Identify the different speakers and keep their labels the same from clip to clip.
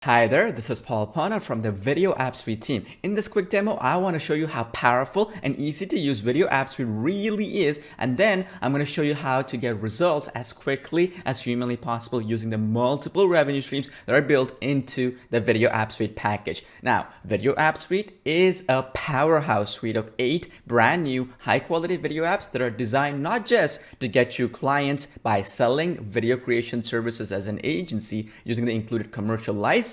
Speaker 1: Hi there, this is Paul Pana from the Video App Suite team. In this quick demo, I want to show you how powerful and easy to use Video App Suite really is, and then I'm going to show you how to get results as quickly as humanly possible using the multiple revenue streams that are built into the Video App Suite package. Now, Video App Suite is a powerhouse suite of 8 brand new high-quality video apps that are designed not just to get you clients by selling video creation services as an agency using the included commercial license,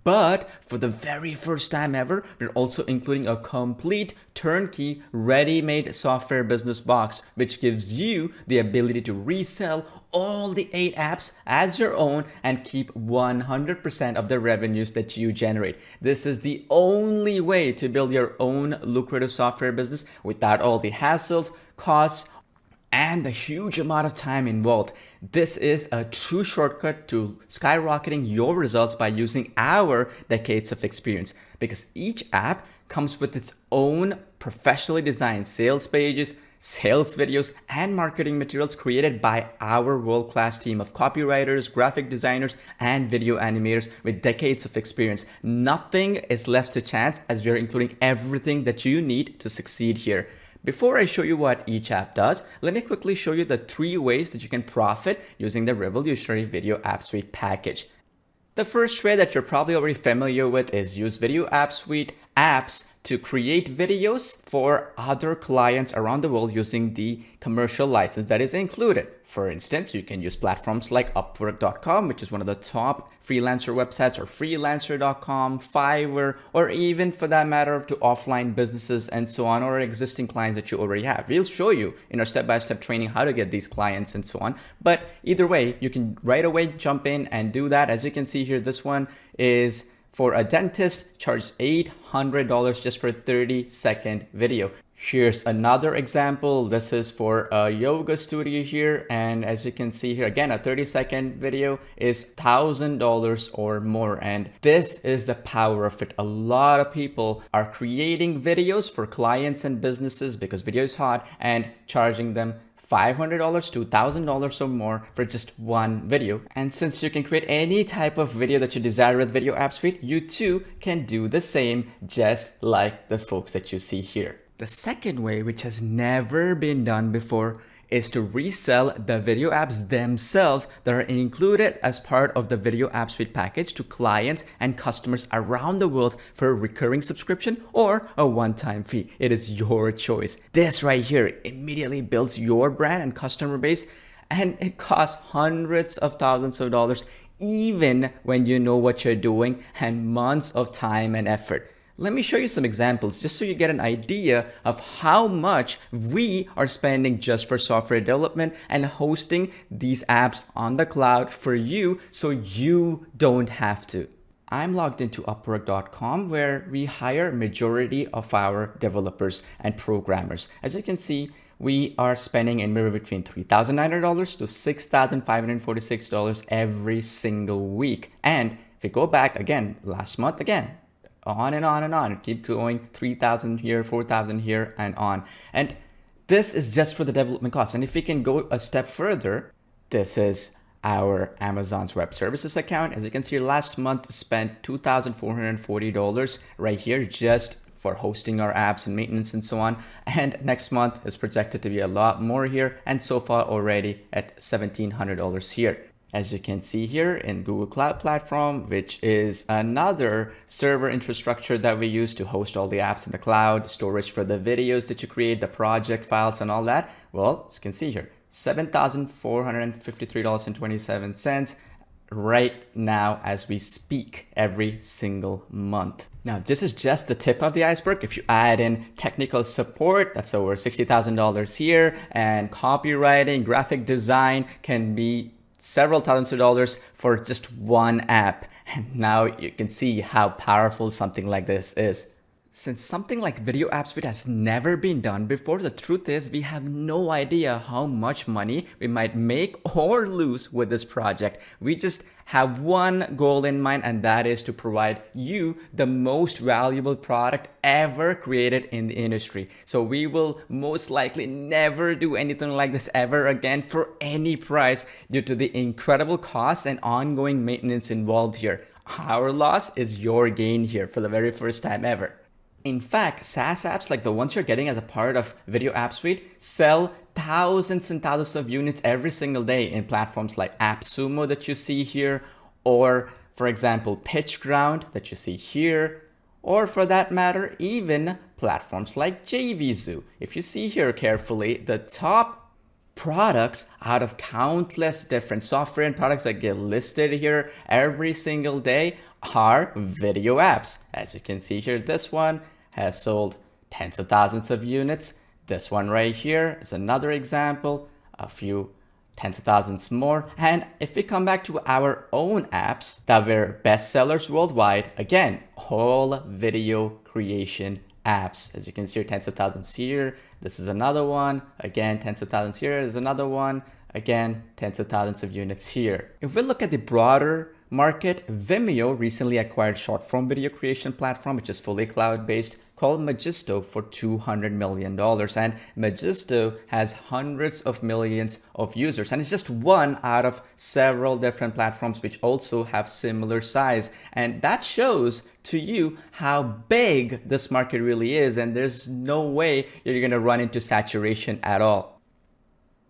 Speaker 1: but for the very first time ever, we're also including a complete turnkey ready-made software business box, which gives you the ability to resell all the 8 apps as your own and keep 100% of the revenues that you generate. This is the only way to build your own lucrative software business without all the hassles, costs, and the huge amount of time involved. This is a true shortcut to skyrocketing your results by using our decades of experience, because each app comes with its own professionally designed sales pages, sales videos, and marketing materials created by our world-class team of copywriters, graphic designers, and video animators with decades of experience. Nothing is left to chance, as we are including everything that you need to succeed here. Before I show you what each app does, let me quickly show you the 3 ways that you can profit using the revolutionary Video App Suite package. The first way that you're probably already familiar with is use Video App Suite apps to create videos for other clients around the world using the commercial license that is included. For instance, you can use platforms like Upwork.com, which is one of the top freelancer websites, or Freelancer.com, Fiverr, or even for that matter to offline businesses and so on, or existing clients that you already have. We'll show you in our step-by-step training how to get these clients and so on. But either way, you can right away jump in and do that. As you can see here, this one is for a dentist, charges $800 just for a 30-second video. Here's another example. This is for a yoga studio here. And as you can see here, again, a 30-second video is $1,000 or more. And this is the power of it. A lot of people are creating videos for clients and businesses because video is hot, and charging them $500 to $1,000 or more for just one video. And since you can create any type of video that you desire with Video App Suite, you too can do the same, just like the folks that you see here. The second way, which has never been done before, is to resell the video apps themselves that are included as part of the Video App Suite package to clients and customers around the world for a recurring subscription or a one-time fee. It is your choice. This right here immediately builds your brand and customer base, and it costs hundreds of thousands of dollars even when you know what you're doing, and months of time and effort. Let me show you some examples just so you get an idea of how much we are spending just for software development and hosting these apps on the cloud for you so you don't have to. I'm logged into Upwork.com, where we hire majority of our developers and programmers. As you can see, we are spending anywhere between $3,900 to $6,546 every single week. And if we go back again, last month again, on and on and on. Keep going, 3,000 here, 4,000 here, and on. And this is just for the development costs. And if we can go a step further, this is our Amazon's Web Services account. As you can see, last month we spent $2,440 right here just for hosting our apps and maintenance and so on. And next month is projected to be a lot more here, and so far already at $1,700 here. As you can see here in Google Cloud Platform, which is another server infrastructure that we use to host all the apps in the cloud, storage for the videos that you create, the project files and all that. Well, as you can see here, $7,453.27 right now as we speak every single month. Now, this is just the tip of the iceberg. If you add in technical support, that's over $60,000 here, and copywriting, graphic design can be several thousands of dollars for just one app. And now you can see how powerful something like this is. Since something like Video App Suite has never been done before, the truth is we have no idea how much money we might make or lose with this project. We just have one goal in mind, and that is to provide you the most valuable product ever created in the industry. So we will most likely never do anything like this ever again for any price due to the incredible costs and ongoing maintenance involved here. Our loss is your gain here for the very first time ever. In fact, SaaS apps like the ones you're getting as a part of Video App Suite sell thousands and thousands of units every single day in platforms like AppSumo that you see here, or for example, PitchGround that you see here, or for that matter, even platforms like JVZoo. If you see here carefully, the top products out of countless different software and products that get listed here every single day are video apps. As you can see here, this one has sold tens of thousands of units. This one right here is another example, a few tens of thousands more. And if we come back to our own apps that were bestsellers worldwide, again, all video creation apps. As you can see here, tens of thousands here. This is another one. Again, tens of thousands here. There's another one. Again, tens of thousands of units here. If we look at the broader market, Vimeo recently acquired short form video creation platform, which is fully cloud-based, called Magisto for $200 million. And Magisto has hundreds of millions of users. And it's just one out of several different platforms which also have similar size. And that shows to you how big this market really is. And there's no way you're going to run into saturation at all.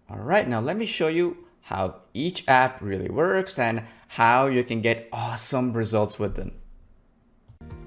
Speaker 1: All right, now let me show you how each app really works and how you can get awesome results with them.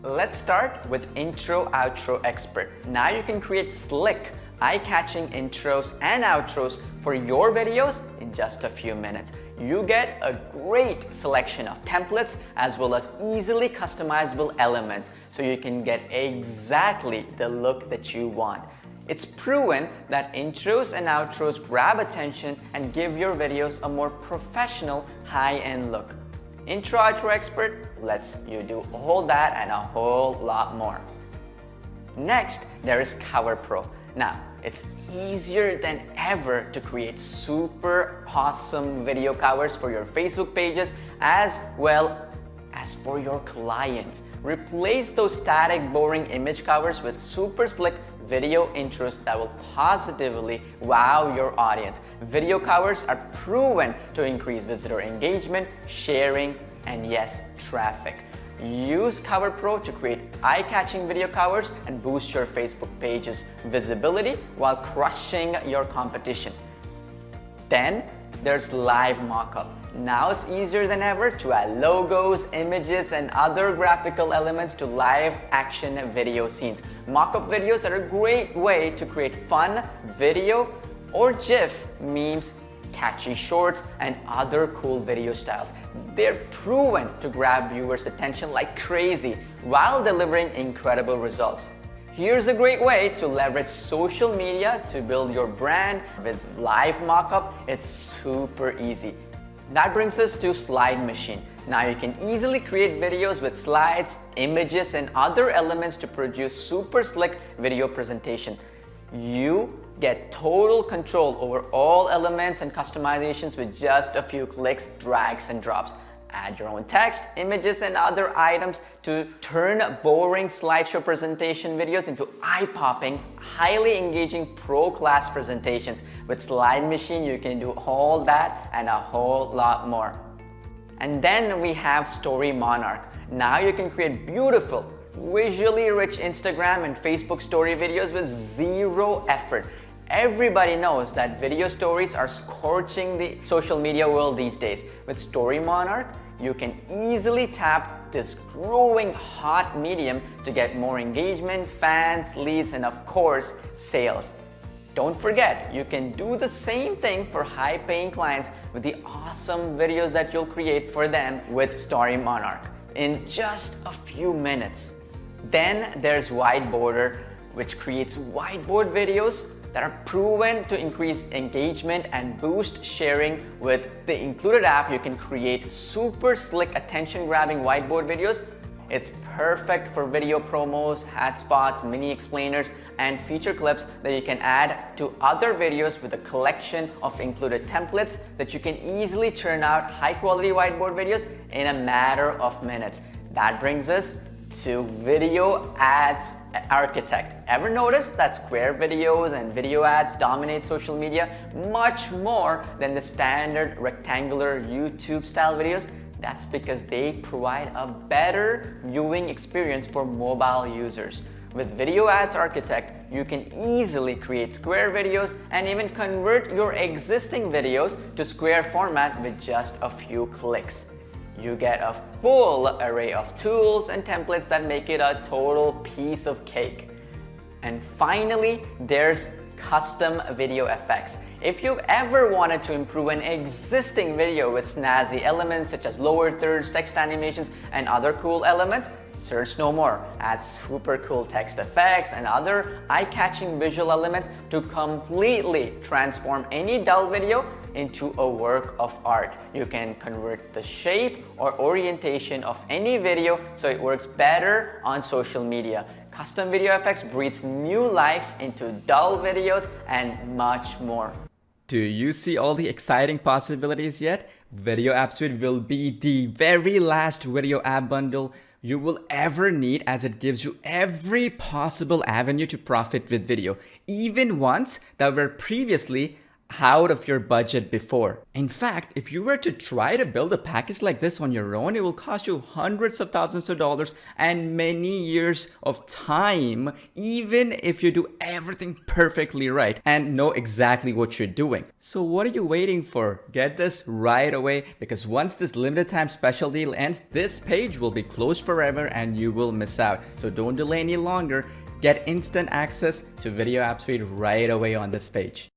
Speaker 1: Let's start with Intro Outro Expert. Now you can create slick, eye-catching intros and outros for your videos in just a few minutes. You get a great selection of templates as well as easily customizable elements so you can get exactly the look that you want. It's proven that intros and outros grab attention and give your videos a more professional, high-end look. Intro Outro Expert lets you do all that and a whole lot more. Next, there is Cover Pro. Now, it's easier than ever to create super awesome video covers for your Facebook pages as well as for your clients. Replace those static, boring image covers with super slick video intros that will positively wow your audience. Video covers are proven to increase visitor engagement, sharing, and yes, traffic. Use Cover Pro to create eye-catching video covers and boost your Facebook page's visibility while crushing your competition. Then there's Live Mockup. Now it's easier than ever to add logos, images, and other graphical elements to live action video scenes. Mockup videos are a great way to create fun video or GIF memes, catchy shorts, and other cool video styles. They're proven to grab viewers' attention like crazy while delivering incredible results. Here's a great way to leverage social media to build your brand with Live Mockup. It's super easy. That brings us to Slide Machine. Now you can easily create videos with slides, images, and other elements to produce super slick video presentation. You get total control over all elements and customizations with just a few clicks, drags, and drops. Add your own text, images, and other items to turn boring slideshow presentation videos into eye-popping, highly engaging pro-class presentations. With Slide Machine, you can do all that and a whole lot more. And then we have Story Monarch. Now you can create beautiful, visually rich Instagram and Facebook story videos with zero effort. Everybody knows that video stories are scorching the social media world these days. With Story Monarch, you can easily tap this growing hot medium to get more engagement, fans, leads, and of course, sales. Don't forget, you can do the same thing for high-paying clients with the awesome videos that you'll create for them with Story Monarch in just a few minutes. Then there's Whiteboarder, which creates whiteboard videos that are proven to increase engagement and boost sharing. With the included app, you can create super slick attention-grabbing whiteboard videos. It's perfect for video promos, ad spots, mini explainers, and feature clips that you can add to other videos with a collection of included templates that you can easily churn out high-quality whiteboard videos in a matter of minutes. That brings us to Video Ads Architect. Ever notice that square videos and video ads dominate social media much more than the standard rectangular YouTube style videos? That's because they provide a better viewing experience for mobile users. With Video Ads Architect, you can easily create square videos and even convert your existing videos to square format with just a few clicks. You get a full array of tools and templates that make it a total piece of cake. And finally, there's custom video effects. If you've ever wanted to improve an existing video with snazzy elements such as lower thirds, text animations, and other cool elements, search no more. Add super cool text effects and other eye-catching visual elements to completely transform any dull video into a work of art. You can convert the shape or orientation of any video so it works better on social media. Custom video effects breathes new life into dull videos and much more. Do you see all the exciting possibilities yet? Video App Suite will be the very last video app bundle you will ever need, as it gives you every possible avenue to profit with video, even ones that were previously out of your budget before. In fact, if you were to try to build a package like this on your own, it will cost you hundreds of thousands of dollars and many years of time, even if you do everything perfectly right and know exactly what you're doing. So what are you waiting for? Get this right away, because once this limited time special deal ends, this page will be closed forever and you will miss out. So don't delay any longer. Get instant access to Video App Suite right away on this page.